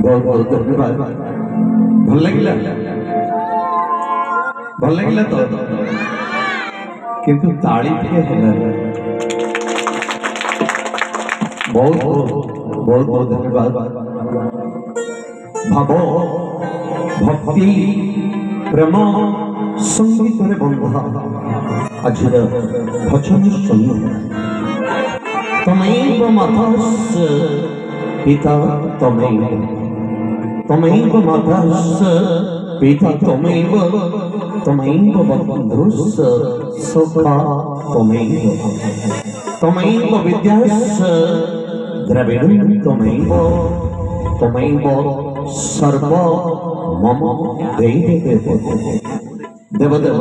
बहुत बहुत धन्यवाद। भल लगिला तो किंतु ताली टिके होला। बहुत बहुत बहुत धन्यवाद। भाव भक्ति प्रेम संगीत रे बंधा आज भजन संगीत तमैव मातस्य पिता तमैव मातस्य पिता तमैव बन्धुस्य सखा तमैव विद्यास्य द्रविणं तमैव सर्व मम देव देव